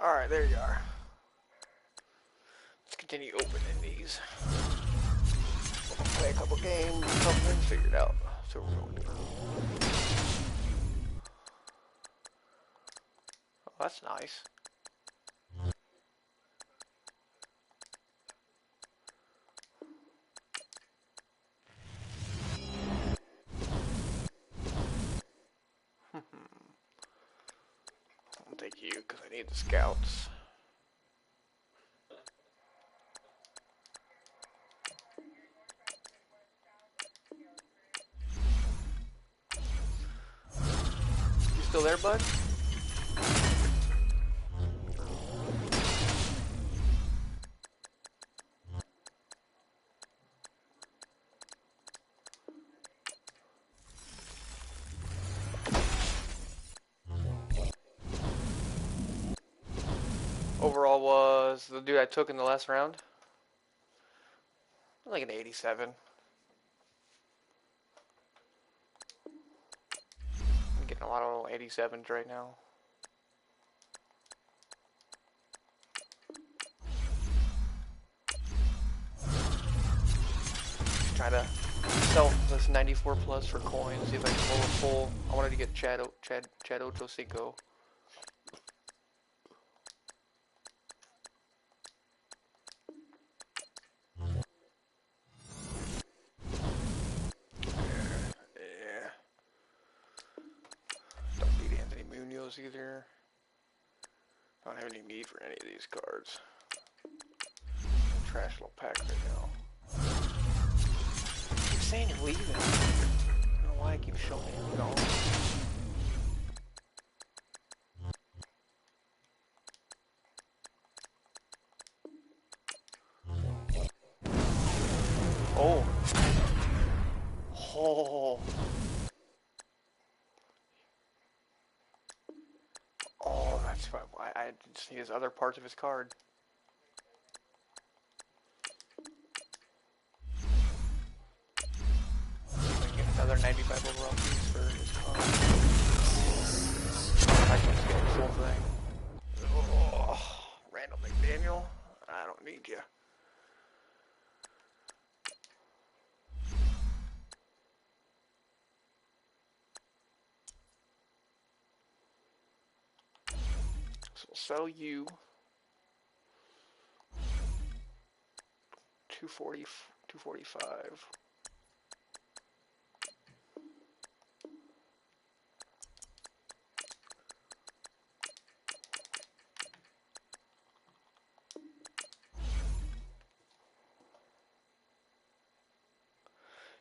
Alright, there you are. Let's continue opening these. We'll play a couple games or something, figure it out. So we're going to do. Oh, that's nice. I'll take you because I need the scouts. You still there, bud? Overall was the dude I took in the last round. Like an 87. I'm getting a lot of little 87s right now. Try to sell this 94 plus for coins, see if I can pull a full. I wanted to get Chad Ochocinco. Yeah. Don't need Anthony Munoz either. I don't have any need for any of these cards. Trash little pack right now. I keep saying you're leaving. I don't know why I keep showing you going. Oh. Oh. Oh, that's why I just need his other parts of his card. See if I can get another 95 overall piece for his card. I can just get the full thing. Oh, Randall McDaniel, I don't need you. So we'll sell you 245.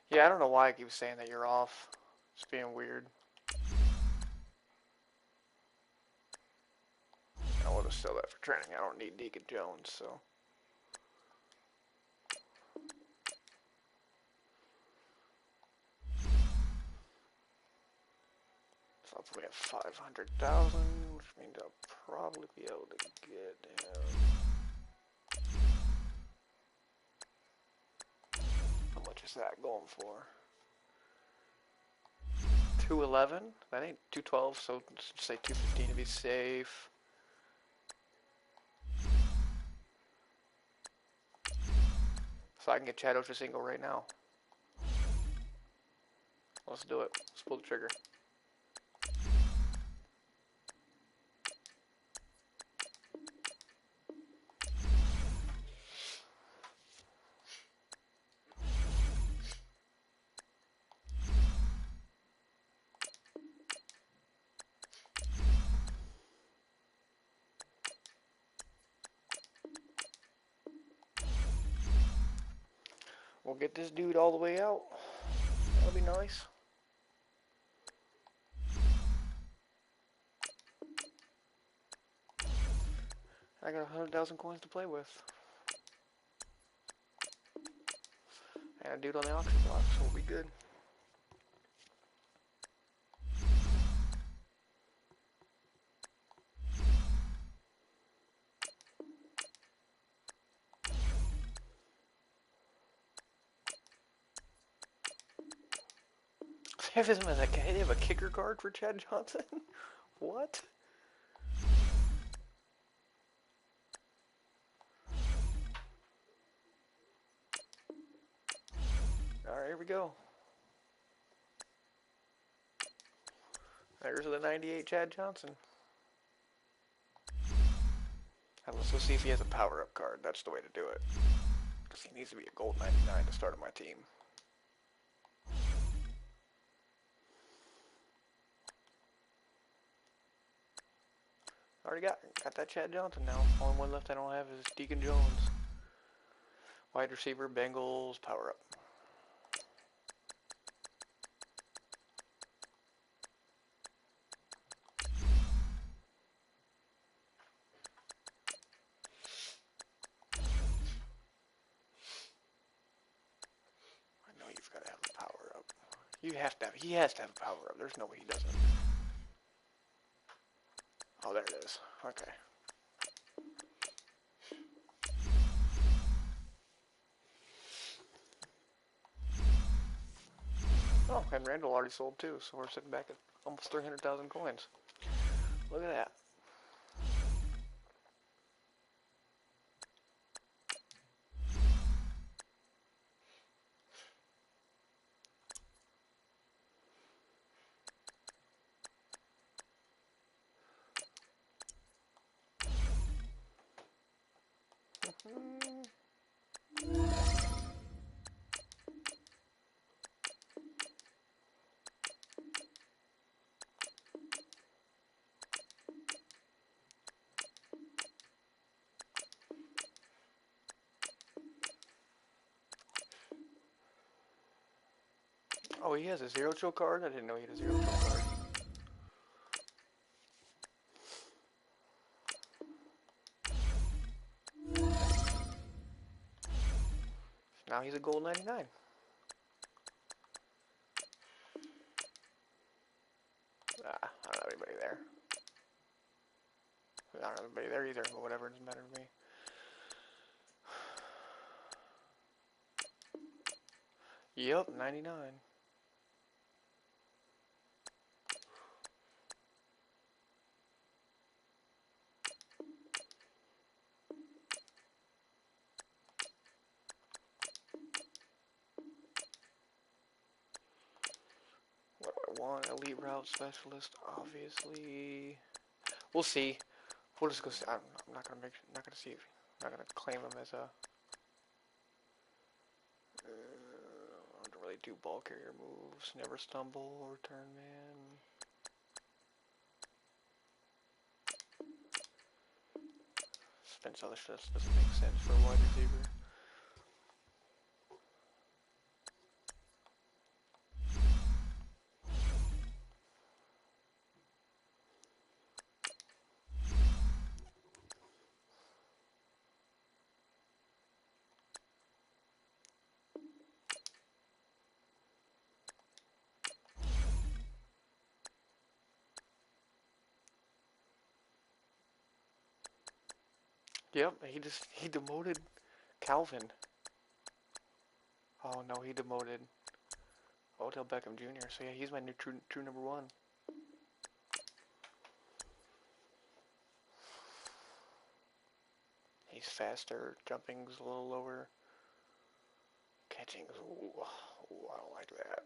Yeah, I don't know why I keep saying that you're off. It's being weird. I want to sell that for training. I don't need Deacon Jones, so. So I'll probably have 500,000, which means I'll probably be able to get him. How much is that going for? 211? That ain't 212, so let's say 215 to be safe. So I can get Chad Ochocinco right now. Let's do it. Let's pull the trigger. We'll get this dude all the way out. That'll be nice. I got 100,000 coins to play with. And a dude on the auction block, so we'll be good. They have a kicker card for Chad Johnson? What? There we go. There's the 98 Chad Johnson. And let's go see if he has a power-up card. That's the way to do it. Because he needs to be a gold 99 to start on my team. Already got that Chad Johnson now. Only one left I don't have is Deacon Jones. Wide receiver, Bengals, power-up. You've got to have a power up. You have to have. He has to have a power up. There's no way he doesn't. Oh, there it is. Okay. Oh, and Randall already sold too, so we're sitting back at almost 300,000 coins. Look at that. Oh, he has a zero chill card? I didn't know he had a zero chill card. Now he's a gold 99. I don't have anybody there. I don't have anybody there either, but whatever, it doesn't matter to me. Yep, 99. What do I want? Elite route specialist, obviously. We'll see. We'll just go see. I'm not gonna see. I'm not gonna claim him as a. I don't really do ball carrier moves. Never stumble. Return man. Spence other stuff doesn't make sense for a wide receiver. Yep, he demoted Calvin. Oh no, he demoted Odell Beckham Jr. So yeah, he's my new true number one. He's faster, jumping's a little lower, catching's ooh, I don't like that.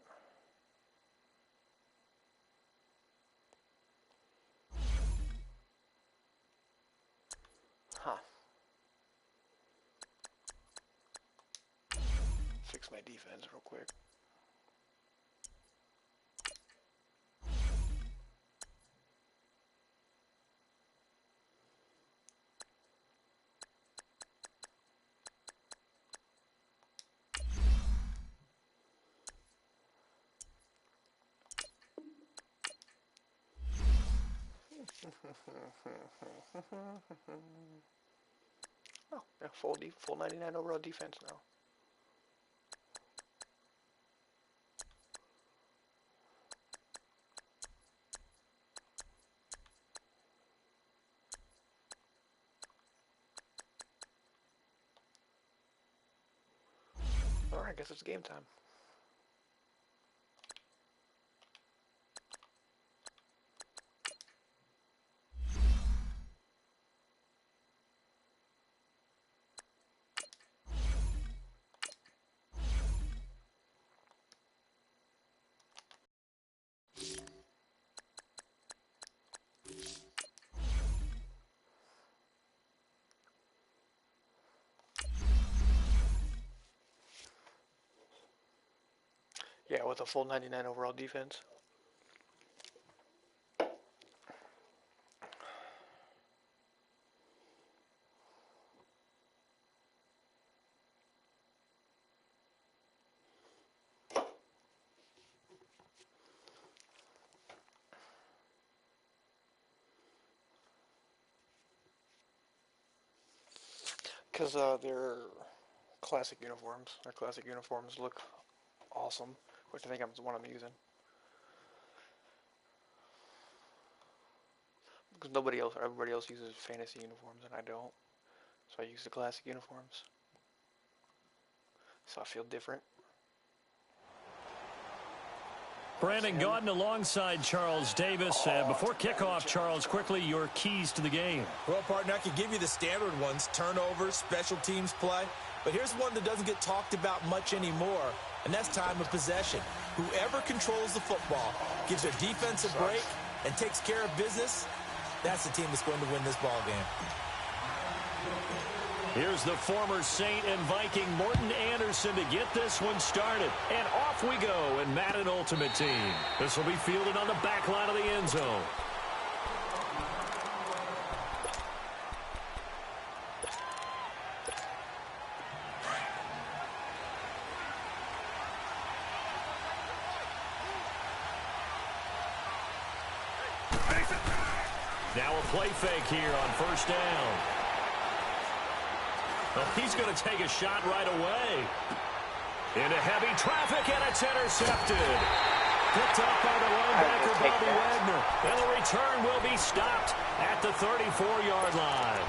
Huh. Fix my defense real quick. Oh, yeah, full 99 overall defense now. Alright, I guess it's game time. Yeah, with a full 99 overall defense. Because they're classic uniforms. Their classic uniforms look awesome, which I think is what I'm using. Because everybody else uses fantasy uniforms and I don't. So I use the classic uniforms. So I feel different. Brandon Gaudin alongside Charles Davis. Before kickoff, Charles, quickly your keys to the game. Well, partner, I can give you the standard ones, turnovers, special teams play. But here's one that doesn't get talked about much anymore, and that's time of possession. Whoever controls the football, gives their defense a break, and takes care of business, that's the team that's going to win this ball game. Here's the former Saint and Viking Morton Anderson to get this one started. And off we go in Madden Ultimate Team. This will be fielded on the back line of the end zone. Now a play fake here on first down. Well, he's going to take a shot right away. Into heavy traffic, and it's intercepted. Picked up by the linebacker, Bobby Wagner. And the return will be stopped at the 34-yard line.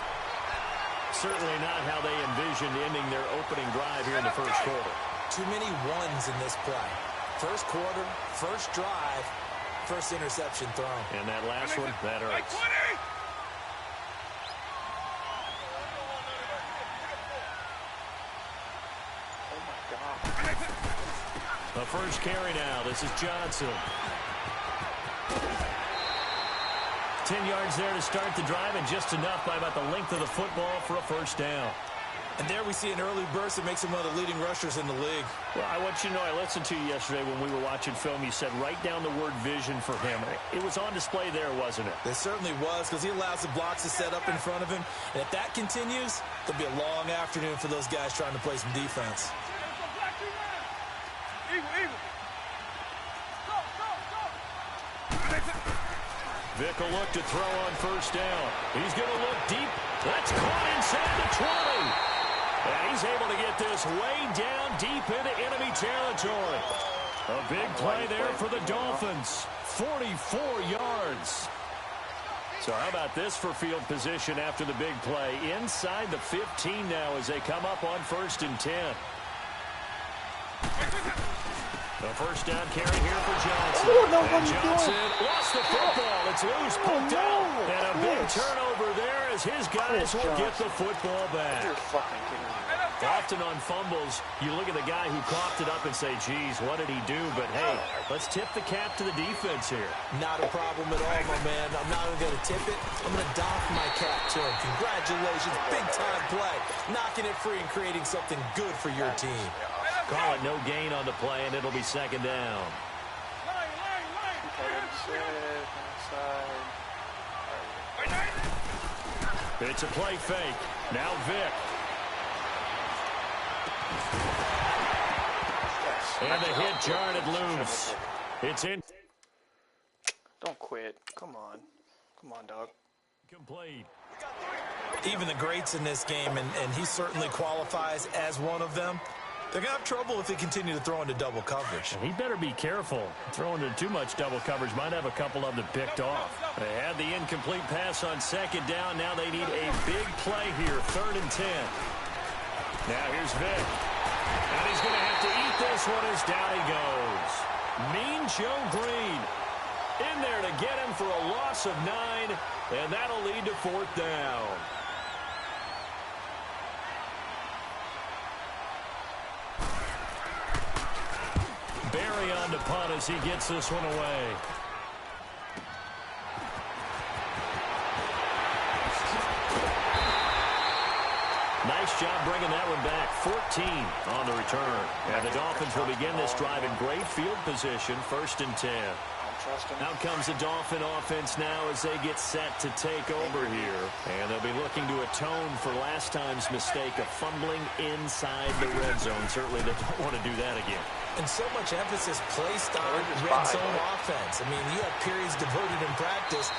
Certainly not how they envisioned ending their opening drive here in the first quarter. Too many ones in this play. First quarter, first drive, first interception thrown. And that last one, that hurts. The first carry now. This is Johnson. 10 yards there to start the drive, and just enough by about the length of the football for a first down. And there we see an early burst that makes him one of the leading rushers in the league. Well, I want you to know, I listened to you yesterday when we were watching film. You said write down the word vision for him. It was on display there, wasn't it? It certainly was, because he allows the blocks to set up in front of him. And if that continues, there'll be a long afternoon for those guys trying to play some defense. Vick will look to throw on first down. He's going to look deep. That's caught inside the 20. And he's able to get this way down deep into enemy territory. A big play there for the Dolphins. 44 yards. So how about this for field position after the big play? Inside the 15 now as they come up on 1st and 10. The first down carry here for Johnson. And Johnson lost the football. It's loose, poked out. And a big turnover there as his guys will get the football back. You're fucking kidding me. Often on fumbles, you look at the guy who coughed it up and say, geez, what did he do? But, hey, let's tip the cap to the defense here. Not a problem at all, my man. I'm not even going to tip it. I'm going to doff my cap to him. Congratulations. Big-time play. Knocking it free and creating something good for your team. Call it no gain on the play, and it'll be second down. It's a play fake. Now Vick. And the hit jarred it loose. It's in. Don't quit. Come on. Come on, dog. Complete. Even the greats in this game, and he certainly qualifies as one of them, they're going to have trouble if they continue to throw into double coverage. He better be careful. Throwing into too much double coverage might have a couple of them picked off. They had the incomplete pass on second down. Now they need a big play here, 3rd and 10. Now here's Vick. And he's going to have to eat this one as down he goes. Mean Joe Green in there to get him for a loss of 9, and that'll lead to 4th down. Barry on to punt as he gets this one away. Nice job bringing that one back. 14 on the return. And the Dolphins will begin this drive in great field position, 1st and 10. Out comes the Dolphin offense now as they get set to take over here. And they'll be looking to atone for last time's mistake of fumbling inside the red zone. Certainly they don't want to do that again. And so much emphasis placed on red zone offense. I mean, you have periods devoted in practice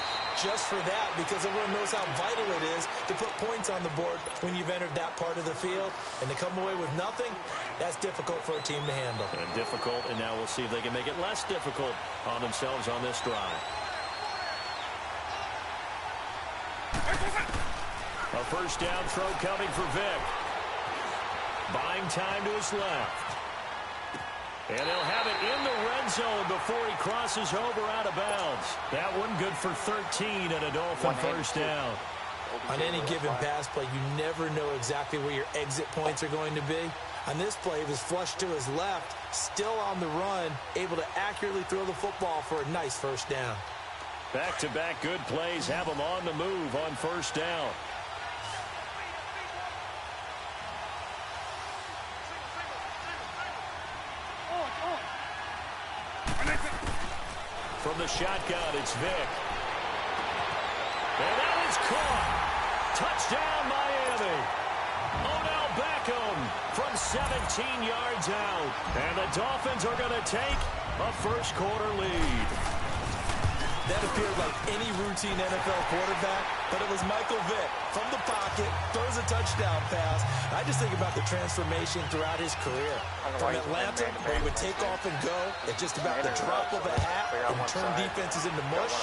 just for that because everyone knows how vital it is to put points on the board when you've entered that part of the field. And to come away with nothing, that's difficult for a team to handle. And difficult, and now we'll see if they can make it less difficult on themselves on this drive. A 1st down throw coming for Vic. Buying time to his left. And he'll have it in the red zone before he crosses over out of bounds. That one good for 13 and a Dolphin 1st down. On any given pass play, you never know exactly where your exit points are going to be. On this play, he was flushed to his left, still on the run, able to accurately throw the football for a nice 1st down. Back-to-back good plays have him on the move on 1st down. From the shotgun, it's Vic. And that is caught. Touchdown, Miami. Odell Beckham from 17 yards out. And the Dolphins are going to take a 1st quarter lead. That appeared like any routine NFL quarterback, but it was Michael Vick from the pocket, throws a touchdown pass. I just think about the transformation throughout his career. From Atlanta, where he would take off and go at just about the drop of a hat and turn defenses into mush.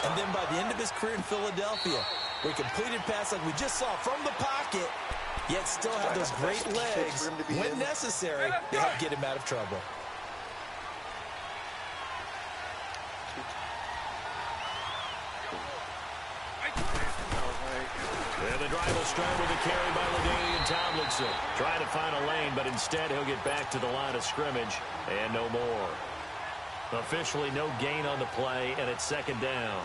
And then by the end of his career in Philadelphia, where he completed pass like we just saw from the pocket, yet still had those great legs when necessary to help get him out of trouble. And the drive will start with a carry by LaDainian Tomlinson. Trying to find a lane, but instead he'll get back to the line of scrimmage and no more. Officially no gain on the play, and it's 2nd down.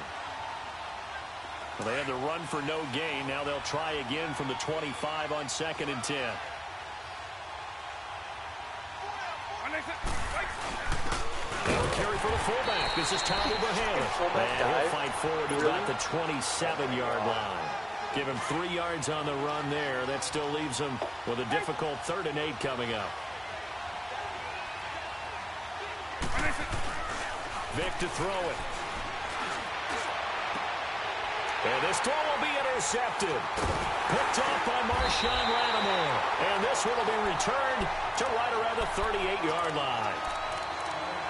Well, they had to run for no gain. Now they'll try again from the 25 on 2nd and 10. Carry for the fullback. This is Tommy Bahama. And he'll fight forward to about the 27-yard line. Give him 3 yards on the run there. That still leaves him with a difficult 3rd and 8 coming up. Vic to throw it. And this throw will be intercepted. Picked off by Marshawn Lattimore. And this one will be returned to right around the 38-yard line.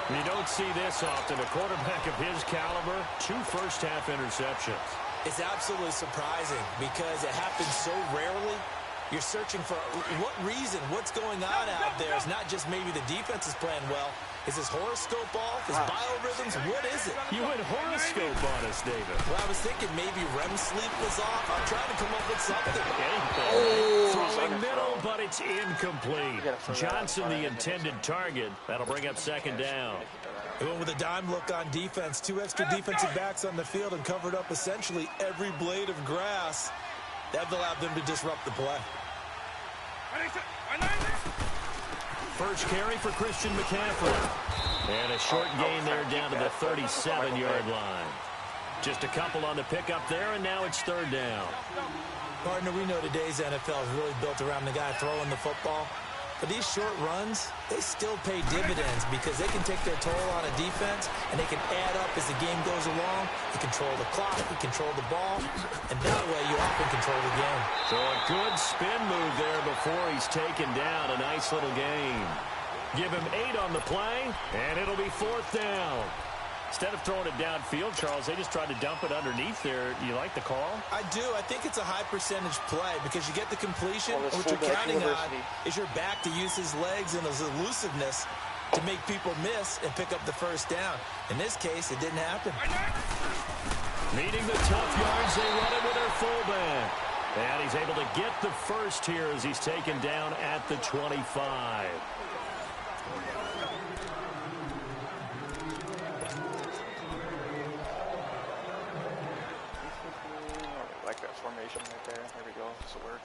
You don't see this often. A quarterback of his caliber, 2 first-half interceptions. It's absolutely surprising because it happens so rarely. You're searching for what reason, what's going on out there. It's not just maybe the defense is playing well. Is his horoscope off? His biorhythms? What is it? You went horoscope on us, David. Well, I was thinking maybe REM sleep was off. I'm trying to come up with something. Throwing middle, but it's incomplete. Johnson, the intended target. That'll bring up 2nd down. They went with a dime look on defense. 2 extra defensive backs on the field and covered up essentially every blade of grass. That allowed them to disrupt the play. First carry for Christian McCaffrey. And a short gain there down to the 37-yard line. Just a couple on the pickup there, and now it's 3rd down. Partner, we know today's NFL is really built around the guy throwing the football. But these short runs, they still pay dividends because they can take their toll on a defense, and they can add up as the game goes along. You control the clock, you control the ball, and that way you often control the game. So a good spin move there before he's taken down. A nice little gain. Give him 8 on the play, and it'll be 4th down. Instead of throwing it downfield, Charles, they just tried to dump it underneath there. You like the call? I do. I think it's a high percentage play because you get the completion. Well, what you're counting on is your back to use his legs and his elusiveness to make people miss and pick up the 1st down. In this case, it didn't happen. Needing the tough yards, they run it with their fullback. And he's able to get the first here as he's taken down at the 25. Like that formation right there. There we go. This will work.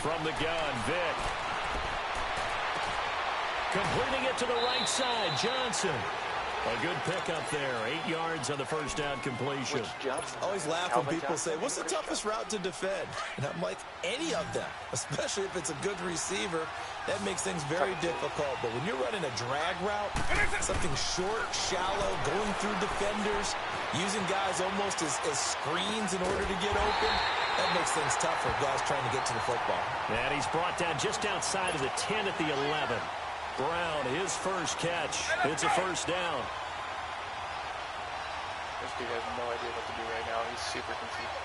From the gun, Vick. Completing it to the right side, Johnson. A good pickup there. 8 yards on the first down completion. Always laugh when people say, what's the toughest route to defend? And I'm like, any of them, especially if it's a good receiver. That makes things very difficult. But when you're running a drag route, something short, shallow, going through defenders, using guys almost as screens in order to get open, that makes things tough for guys trying to get to the football. And he's brought down just outside of the 10 at the 11. Brown, his first catch. It's a first down. This dude has no idea what to do right now. He's super confused.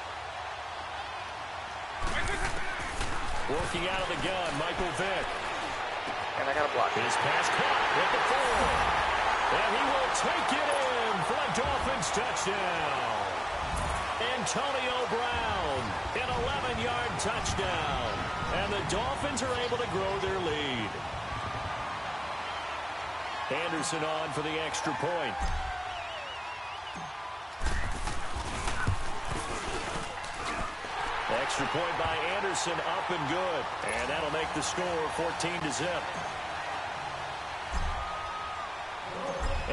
Working out of the gun, Michael Vick. And I got a block. His pass caught with the 4. And he will take it in for a Dolphins touchdown. Antonio Brown, an 11-yard touchdown. And the Dolphins are able to grow their lead. Anderson on for the extra point. Extra point by Anderson, up and good. And that'll make the score 14-0.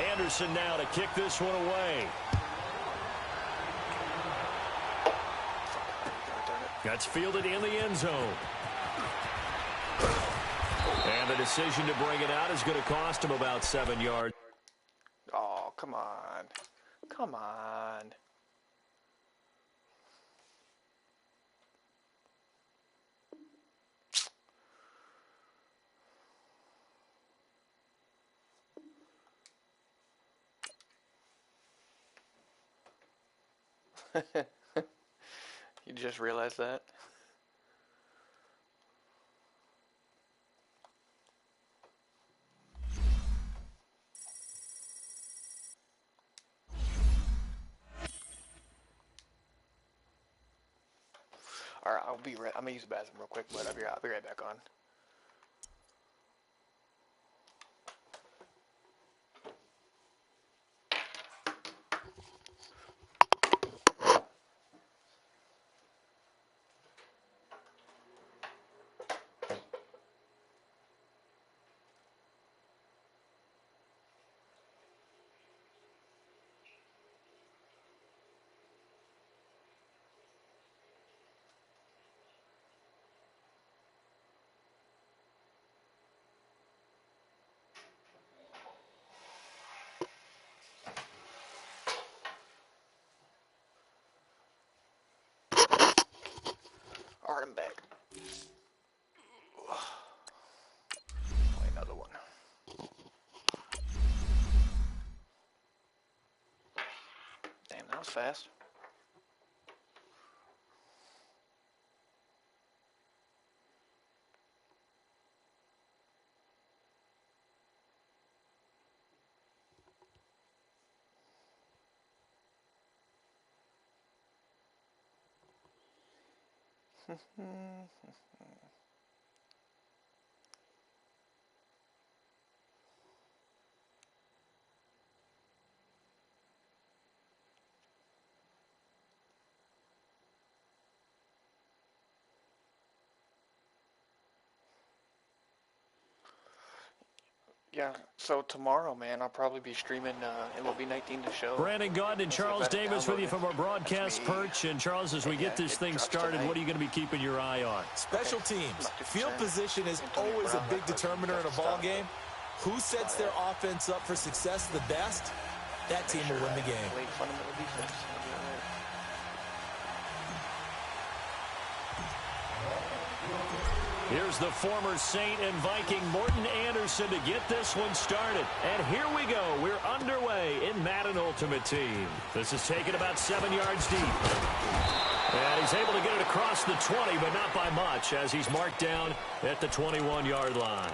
Anderson now to kick this one away. That's fielded in the end zone. And the decision to bring it out is going to cost him about 7 yards. Oh, come on. Come on. You just realized that? Alright, I'm gonna use the bathroom real quick, but I'll be right back on. Alright, I'm back. Play another one. Damn, that was fast. Yeah, so tomorrow, man, I'll probably be streaming MLB 19 the show. Brandon Gaunt and Charles Davis with you from our broadcast perch. And Charles, as we get this thing started, what are you going to be keeping your eye on? Special teams. Field position is always a big determiner in a ball game. Who sets their offense up for success the best? That team will win the game. Here's the former Saint and Viking Morton Anderson to get this one started. And here we go. We're underway in Madden Ultimate Team. This is taken about 7 yards deep. And he's able to get it across the 20, but not by much, as he's marked down at the 21-yard line.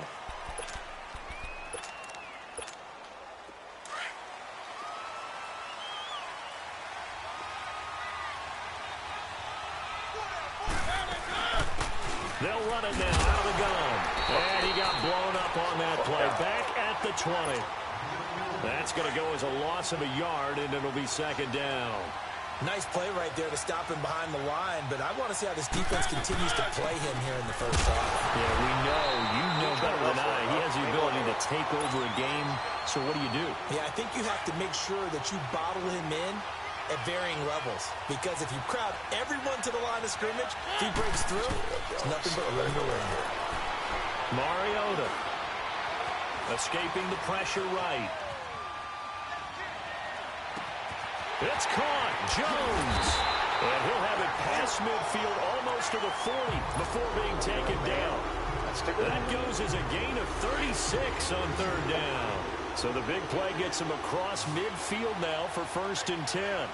They'll run run now out of the gun. And he got blown up on that play. Back at the 20. That's going to go as a loss of a yard, and it'll be second down. Nice play right there to stop him behind the line, but I want to see how this defense continues to play him here in the first half. Yeah, we know. You know better than I. He has the ability to take over a game, so what do? Yeah, I think you have to make sure that you bottle him in at varying levels, because if you crowd everyone to the line of scrimmage, if he breaks through, it's nothing but room to run. Mariota escaping the pressure right. It's caught. Jones. And he'll have it past midfield almost to the 40 before being taken down. That goes as a gain of 36 on third down. So the big play gets him across midfield now for 1st and 10.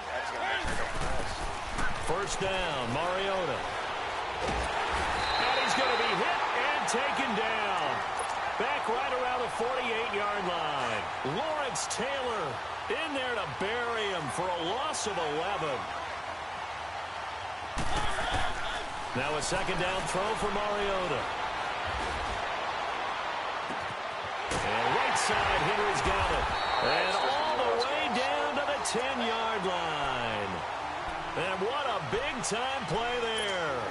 First down, Mariota. And he's going to be hit and taken down. Back right around the 48-yard line. Lawrence Taylor in there to bury him for a loss of 11. Now a second down throw for Mariota. And right side, Henry's got it. And all the way down to the 10-yard line. And what a big-time play there.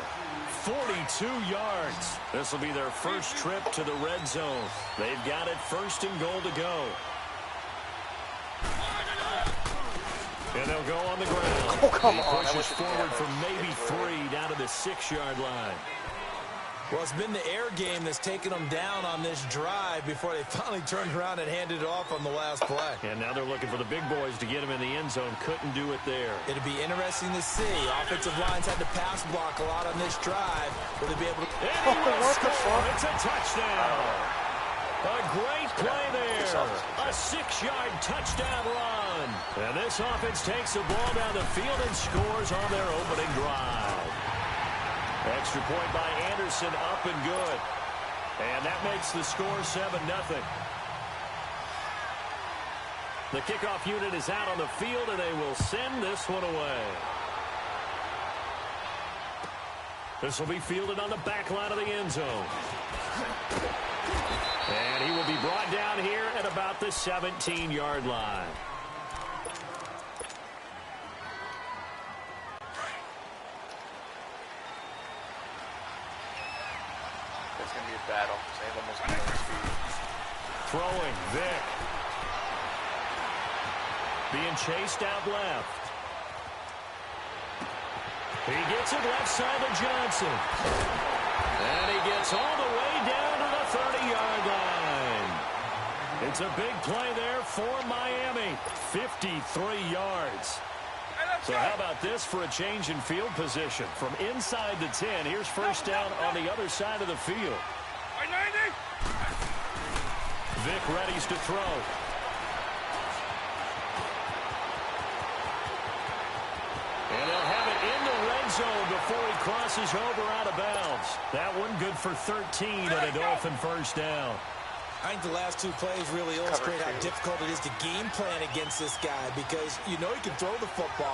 42 yards. This will be their first trip to the red zone. They've got it 1st and goal to go. And they'll go on the ground. Oh, come he on. pushes forward for maybe 3 down to the 6-yard line. Well, it's been the air game that's taken them down on this drive before they finally turned around and handed it off on the last play. And now they're looking for the big boys to get him in the end zone. Couldn't do it there. It'll be interesting to see. Offensive lines had to pass block a lot on this drive. Will they be able to... And he will score. It's a touchdown. A great play there. A 6-yard touchdown run. And this offense takes the ball down the field and scores on their opening drive. Extra point by Anderson, up and good. And that makes the score 7-0. The kickoff unit is out on the field, and they will send this one away. This will be fielded on the back line of the end zone. And he will be brought down here at about the 17-yard line. It's going to be a battle. They have almost no speed. Throwing, Vic. Being chased out left. He gets it left side to Johnson. And he gets all the way down to the 30-yard line. It's a big play there for Miami. 53 yards. So how about this for a change in field position? From inside the 10, here's first down on the other side of the field. Vic readies to throw. And they'll have it in the red zone before he crosses over out of bounds. That one good for 13 and a Dolphin first down. I think the last two plays really illustrate how difficult it is to game plan against this guy, because you know he can throw the football,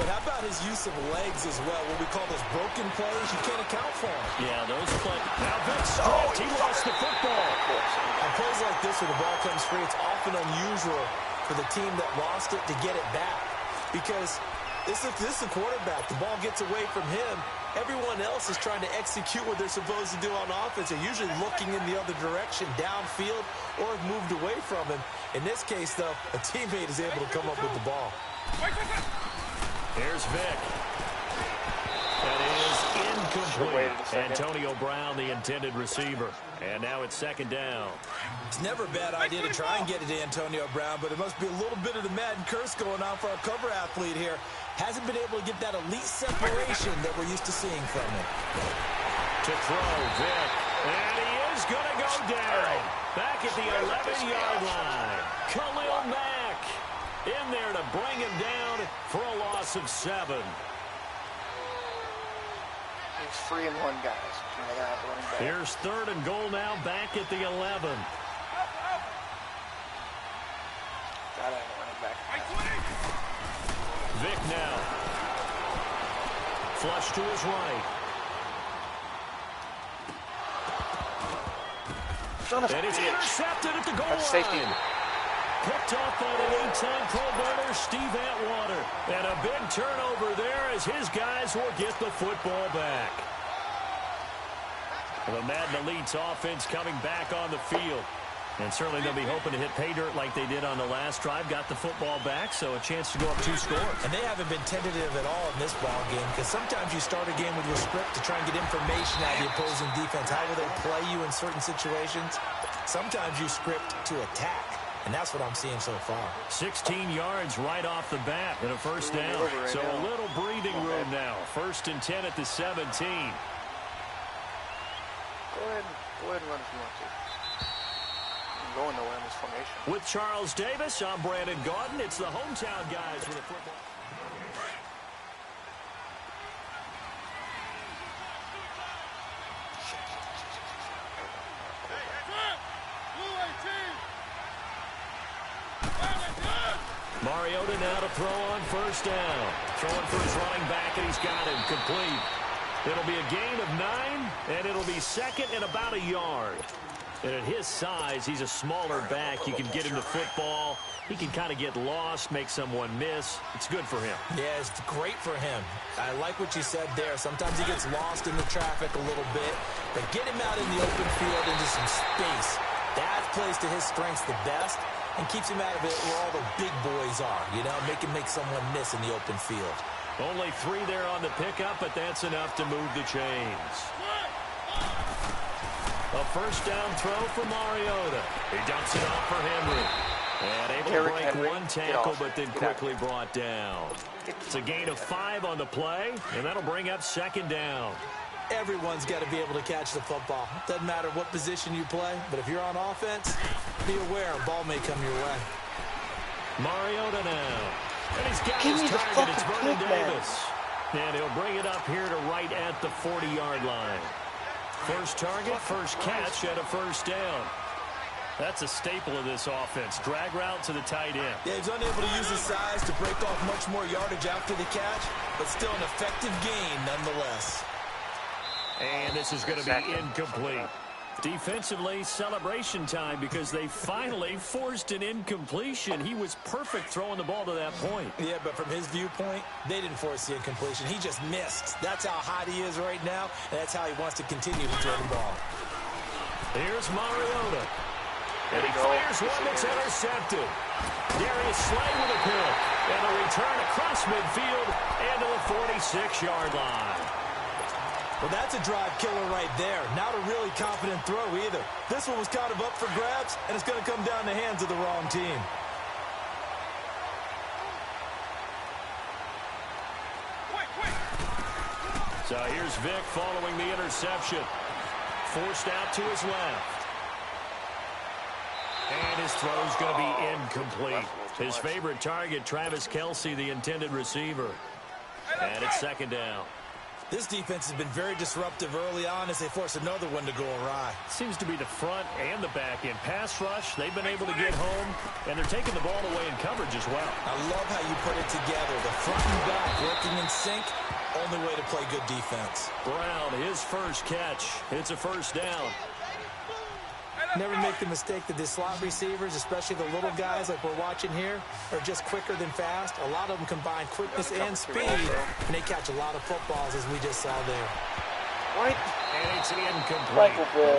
but how about his use of legs as well? What we call those broken plays, you can't account for them. Yeah, those plays. Now Vic stripped. He lost the football. On plays like this where the ball comes free, it's often unusual for the team that lost it to get it back, because this is the quarterback. The ball gets away from him. Everyone else is trying to execute what they're supposed to do on offense. They're usually looking in the other direction, downfield, or have moved away from him. In this case, though, a teammate is able to come up with the ball. Here's Vic. That is incomplete. Antonio Brown, the intended receiver. And now it's second down. It's never a bad idea to try and get it to Antonio Brown, but it must be a little bit of the Madden curse going on for our cover athlete here. Hasn't been able to get that elite separation that we're used to seeing from him. To throw, Vic. And he is going to go down. Back at the 11-yard line. Khalil Mack in there to bring him down for a loss of 7. He's 3 and 1, guys. Here's third and goal now, back at the 11. Gotta have a running back. Vic now. Flush to his right. Son of a And it's bitch. intercepted at the goal That's safety. line. Picked off by the 8-time Pro Bowler, Steve Atwater. And a big turnover there as his guys will get the football back. The Madden Elite's offense coming back on the field. And certainly they'll be hoping to hit pay dirt like they did on the last drive. Got the football back, so a chance to go up 2 scores. And they haven't been tentative at all in this ball game, because sometimes you start a game with your script to try and get information out of the opposing defense. How will they play you in certain situations? Sometimes you script to attack, and that's what I'm seeing so far. 16 yards right off the bat and a first down. So a little breathing room now. 1st and 10 at the 17. Go ahead and run if you want to. Going nowhere in this formation. With Charles Davis, I'm Brandon Gaudin. It's the hometown guys with a football. Mariota now to throw on 1st down. Throwing for his running back, and he's got him complete. It'll be a gain of 9, and it'll be 2nd and about a yard. And at his size, he's a smaller back. You can get him the football. He can kind of get lost, make someone miss. It's good for him. Yeah, it's great for him. I like what you said there. Sometimes he gets lost in the traffic a little bit. But get him out in the open field into some space. That plays to his strengths the best and keeps him out of it where all the big boys are. You know, make someone miss in the open field. Only 3 there on the pickup, but that's enough to move the chains. A 1st down throw for Mariota. He dumps it off for Henry. And able to break one tackle, but then quickly brought down. It's a gain of 5 on the play, and that'll bring up 2nd down. Everyone's got to be able to catch the football. Doesn't matter what position you play, but if you're on offense, be aware a ball may come your way. Mariota now. And he's got his target. It's Vernon Davis. And he'll bring it up here to right at the 40-yard line. First target, first catch at a 1st down. That's a staple of this offense. Drag route to the tight end. Yeah, he's unable to use his size to break off much more yardage after the catch, but still an effective gain nonetheless. And this is going to be incomplete. Defensively, celebration time because they finally forced an incompletion. He was perfect throwing the ball to that point. Yeah, but from his viewpoint, they didn't force the incompletion. He just missed. That's how hot he is right now, and that's how he wants to continue to throw the ball. Here's Mariota. And he fires one that's intercepted. Darius Slay with a pick. And a return across midfield and to the 46-yard line. Well, that's a drive killer right there. Not a really confident throw either. This one was kind of up for grabs, and it's going to come down the hands of the wrong team. So here's Vic following the interception. Forced out to his left. And his throw's going to be incomplete. His favorite target, Travis Kelce, the intended receiver. And it's 2nd down. This defense has been very disruptive early on as they force another one to go awry. Seems to be the front and the back end. Pass rush, they've been able to get home, and they're taking the ball away in coverage as well. I love how you put it together. The front and back working in sync, only way to play good defense. Brown, his first catch. It's a 1st down. Never make the mistake that the slot receivers, especially the little guys like we're watching here, are just quicker than fast. A lot of them combine quickness and speed, and they catch a lot of footballs, as we just saw there. What? And it's incomplete.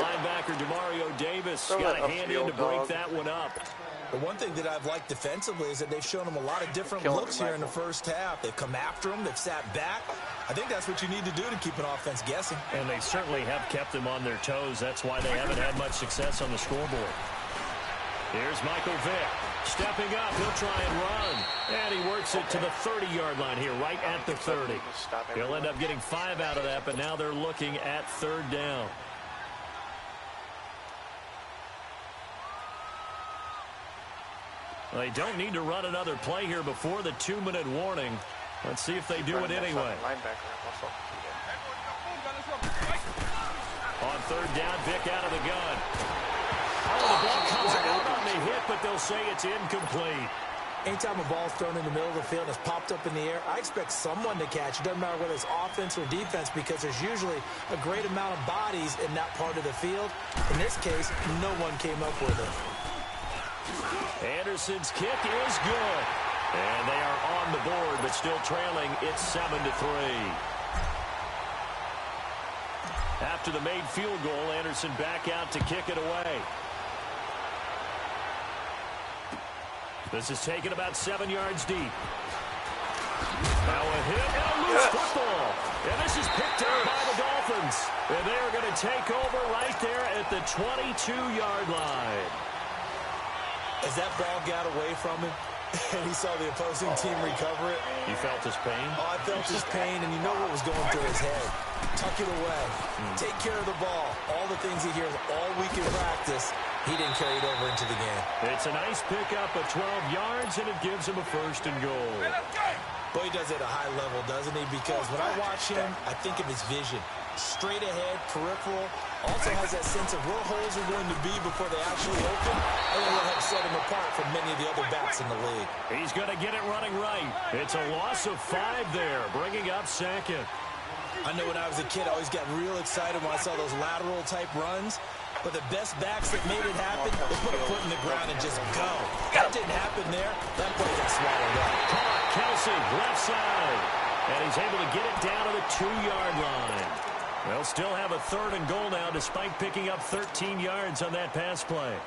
Linebacker DeMario Davis got a hand in to break that one up. The one thing that I've liked defensively is that they've shown them a lot of different looks here in the first half. They've come after them. They've sat back. I think that's what you need to do to keep an offense guessing. And they certainly have kept them on their toes. That's why they haven't had much success on the scoreboard. Here's Michael Vick. Stepping up, he'll try and run. And he works it to the 30-yard line here, right at the 30. He'll end up getting 5 out of that, but now they're looking at 3rd down. They don't need to run another play here before the 2-minute warning. Let's see if they do it anyway. On 3rd down, Vick out of the gun. Oh, the ball comes out on the hit, but they'll say it's incomplete. Anytime a ball's thrown in the middle of the field and it's popped up in the air, I expect someone to catch. It doesn't matter whether it's offense or defense because there's usually a great amount of bodies in that part of the field. In this case, no one came up with it. Anderson's kick is good. And they are on the board, but still trailing. It's 7-3. After the made field goal, Anderson back out to kick it away. This is taken about 7 yards deep. Now a hit and a loose football. And this is picked up by the Dolphins. And they are going to take over right there at the 22-yard line. As that ball got away from him, and he saw the opposing team recover it. You felt his pain? Oh, I felt his pain, and you know what was going through his head. Tuck it away. Take care of the ball. All the things he hears all week in practice, he didn't carry it over into the game. It's a nice pickup of 12 yards, and it gives him a 1st and goal. Boy, he does it at a high level, doesn't he? Because when I watch him, I think of his vision. Straight ahead, peripheral. Also has that sense of where holes are going to be before they actually open. And it will help set him apart from many of the other backs in the league. He's going to get it running right. It's a loss of 5 there, bringing up 2nd. I know when I was a kid, I always got real excited when I saw those lateral-type runs. But the best backs that made it happen, they put a foot in the ground and just go. That didn't happen there. That play got swallowed up. Caught, Kelsey, left side. And he's able to get it down to the 2-yard line. They'll still have a 3rd and goal now despite picking up 13 yards on that pass play.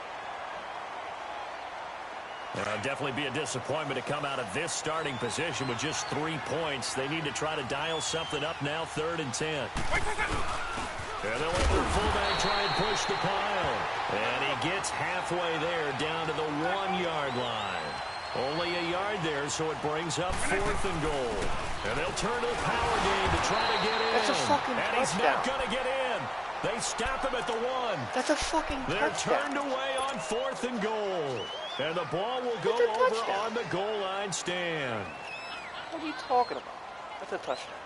It'll definitely be a disappointment to come out of this starting position with just 3 points. They need to try to dial something up now, 3rd and 10. And they'll let their fullback try and push the pile. And he gets halfway there down to the 1-yard line. Only a yard there, so it brings up 4th and goal. And they'll turn to the power game to try to get in. That's a fucking touchdown. And he's not going to get in. They stop him at the 1. That's a fucking They're touchdown. turned away on 4th and goal. And the ball will go over touchdown. on the goal line stand. What are you talking about? That's a touchdown.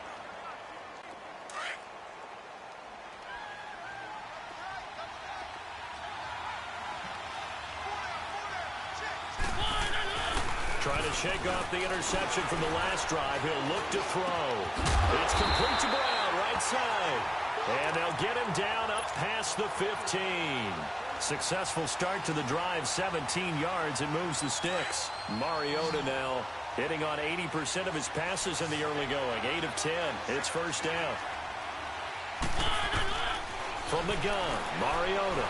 Trying to shake off the interception from the last drive. He'll look to throw. It's complete to Brown, right side. And they'll get him down up past the 15. Successful start to the drive, 17 yards, and moves the sticks. Mariota now hitting on 80% of his passes in the early going. 8 of 10. It's 1st down. From the gun, Mariota.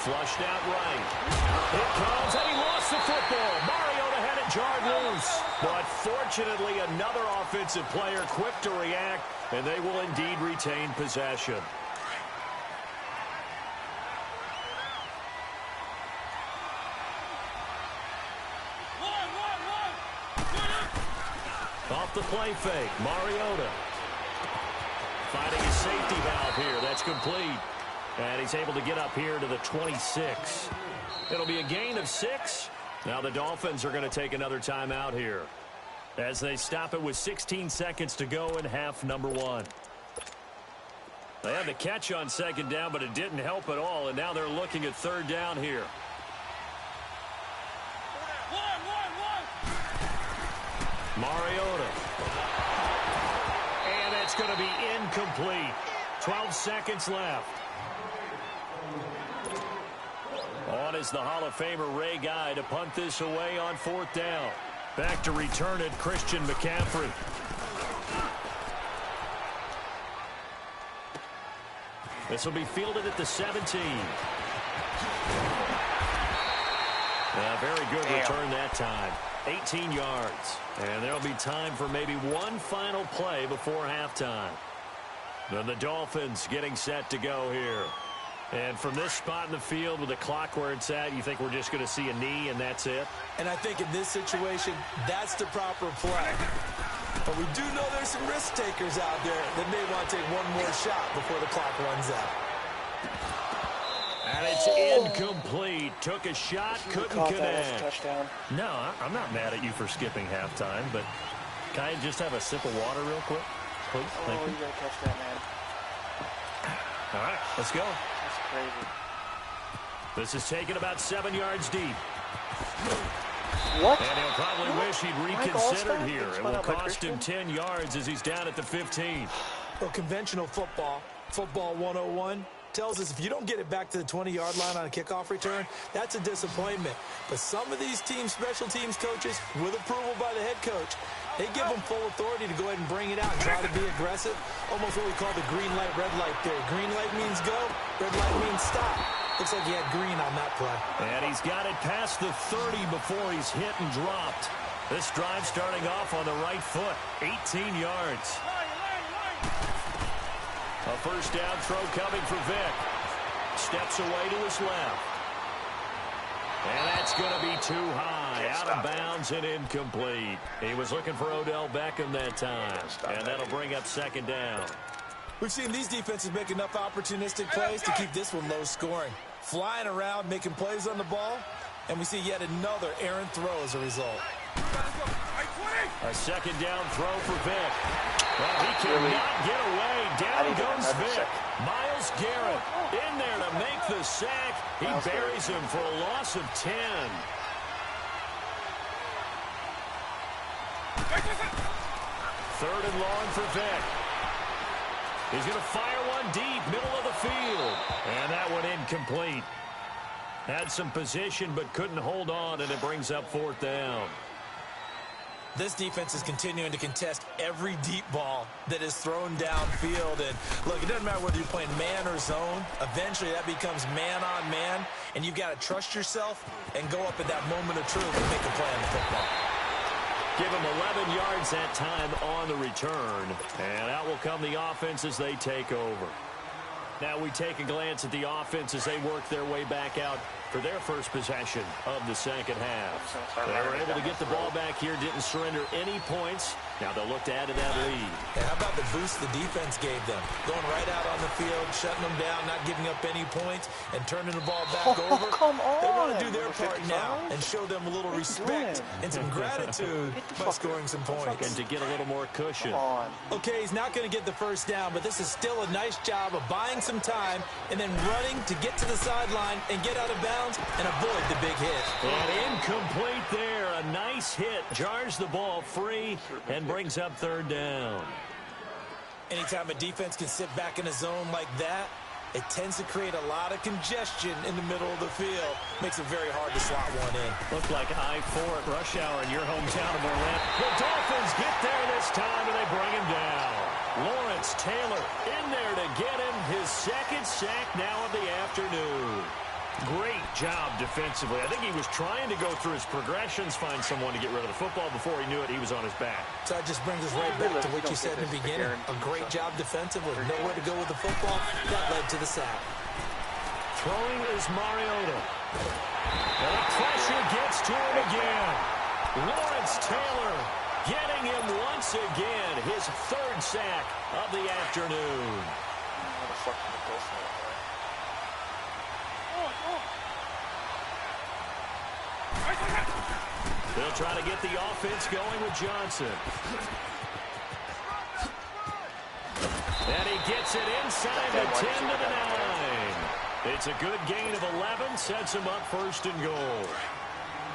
Flushed out right. It comes, and he lost the football. Mariota had it jarred loose. But fortunately, another offensive player quick to react, and they will indeed retain possession. Off the play fake, Mariota. Finding his safety valve here. That's complete. And he's able to get up here to the 26. It'll be a gain of 6. Now the Dolphins are going to take another timeout here as they stop it with 16 seconds to go in half number 1. They had the catch on 2nd down, but it didn't help at all, and now they're looking at 3rd down here. Mariota. And it's going to be incomplete. 12 seconds left. On is the Hall of Famer Ray Guy to punt this away on 4th down. Back to return it, Christian McCaffrey. This will be fielded at the 17. Very good return that time. 18 yards. And there'll be time for maybe one final play before halftime. Then the Dolphins getting set to go here. And from this spot in the field with the clock where it's at, you think we're just going to see a knee and that's it? And I think in this situation, that's the proper play. But we do know there's some risk takers out there that may want to take one more shot before the clock runs out. And it's incomplete. Took a shot, couldn't caught that as a connect. touchdown. No, I'm not mad at you for skipping halftime, but can I just have a sip of water real quick? Please, thank you. You gotta catch that, man. All right, let's go. That's crazy. This is taken about 7 yards deep. What? And he'll probably wish he'd reconsidered here. It will cost him 10 yards as he's down at the 15. Well, conventional football 101, tells us if you don't get it back to the 20-yard line on a kickoff return, that's a disappointment. But some of these special teams coaches, with approval by the head coach, they give them full authority to go ahead and bring it out and try to be aggressive. Almost what we call the green light, red light theory. Green light means go, red light means stop. Looks like he had green on that play. And he's got it past the 30 before he's hit and dropped. This drive starting off on the right foot, 18 yards. A first down throw coming for Vic. Steps away to his left. And that's going to be too high. Out of bounds and incomplete. He was looking for Odell Beckham that time. And that'll bring up second down. We've seen these defenses make enough opportunistic plays to keep this one low scoring. Flying around, making plays on the ball. And we see yet another errant throw as a result. A second down throw for Vic. Well, he cannot get away. Down goes Vic. Myles Garrett in there to make the sack. He buries him for a loss of 10. Third and long for Vic. He's going to fire one deep, middle of the field. And that one incomplete. Had some position but couldn't hold on, and it brings up fourth down. This defense is continuing to contest every deep ball that is thrown downfield. And look, it doesn't matter whether you're playing man or zone. Eventually, that becomes man on man. And you've got to trust yourself and go up at that moment of truth and make a play on the football. Give him 11 yards that time on the return. And out will come the offense as they take over. Now we take a glance at the offense as they work their way back out for their first possession of the second half. They were able to get the ball back here, didn't surrender any points. Now they'll look to add to that lead. And how about the boost the defense gave them? Going right out on the field, shutting them down, not giving up any points, and turning the ball back over. Come on. They want to do their part now and show them a little respect and some gratitude by scoring some points. And to get a little more cushion. Okay, he's not going to get the first down, but this is still a nice job of buying some time and then running to get to the sideline and get out of bounds and avoid the big hit. And incomplete there. A nice hit. Jars the ball free and brings up third down. Anytime a defense can sit back in a zone like that, it tends to create a lot of congestion in the middle of the field. Makes it very hard to slot one in. Looked like I-4 at rush hour in your hometown of Orlando. The Dolphins get there this time, and they bring him down. Lawrence Taylor in there to get him his second sack now of the afternoon. Great job defensively. I think he was trying to go through his progressions, find someone to get rid of the football. Before he knew it, he was on his back. So that just brings us right back to what you said in the beginning. A great job defensively. Nowhere to go with the football. That led to the sack. Throwing is Mariota. And the pressure gets to him again. Lawrence Taylor getting him once again. His third sack of the afternoon. How the fuck did it go for it? They'll try to get the offense going with Johnson. And he gets it inside the 10 to the 9. It's a good gain of 11, sets him up first and goal.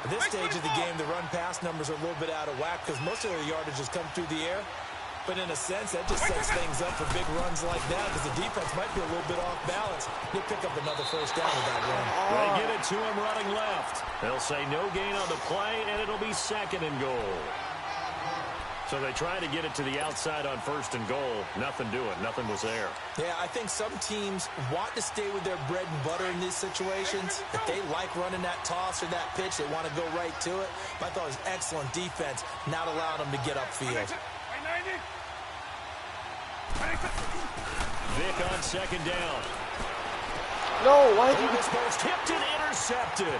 At this stage of the game, the run-pass numbers are a little bit out of whack because most of their yardage has come through the air. But in a sense, that just sets things up for big runs like that because the defense might be a little bit off balance. They pick up another first down with that run. They get it to him running left. They'll say no gain on the play, and it'll be second and goal. So they try to get it to the outside on first and goal. Nothing doing. Nothing was there. Yeah, I think some teams want to stay with their bread and butter in these situations. If they like running that toss or that pitch, they want to go right to it. But I thought it was excellent defense, not allowing them to get upfield. Vic on second down. No, why did you... Exposed, tipped and intercepted.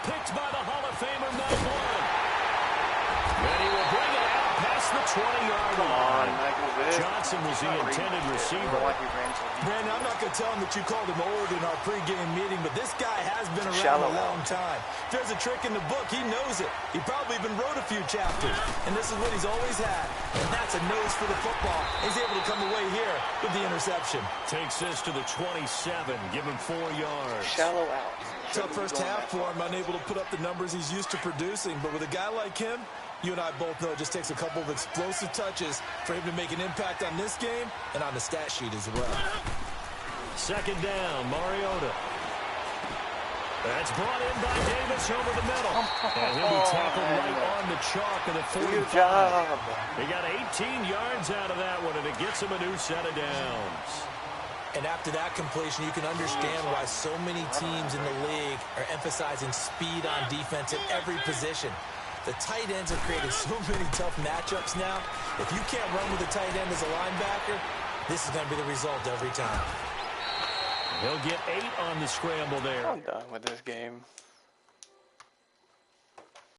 Picked by the Hall of Famer, Mel Blount. And he will bring it out past the 20-yard line. Johnson was the intended receiver. Brandon, I'm not going to tell him that you called him old in our pregame meeting, but this guy has been around a long time. If there's a trick in the book, he knows it. He probably even wrote a few chapters, and this is what he's always had. And that's a nose for the football. He's able to come away here with the interception. Takes this to the 27, give him 4 yards. Shallow out. Tough first half for him, unable to put up the numbers he's used to producing. But with a guy like him, you and I both know it just takes a couple of explosive touches for him to make an impact on this game and on the stat sheet as well. Second down, Mariota. That's brought in by Davis over the middle. And he'll be tackled right on the chalk of the 45. Good job. He got 18 yards out of that one, and it gets him a new set of downs. And after that completion, you can understand why so many teams in the league are emphasizing speed on defense at every position. The tight ends have created so many tough matchups now. If you can't run with a tight end as a linebacker, this is going to be the result every time. He'll get 8 on the scramble there. I'm done with this game.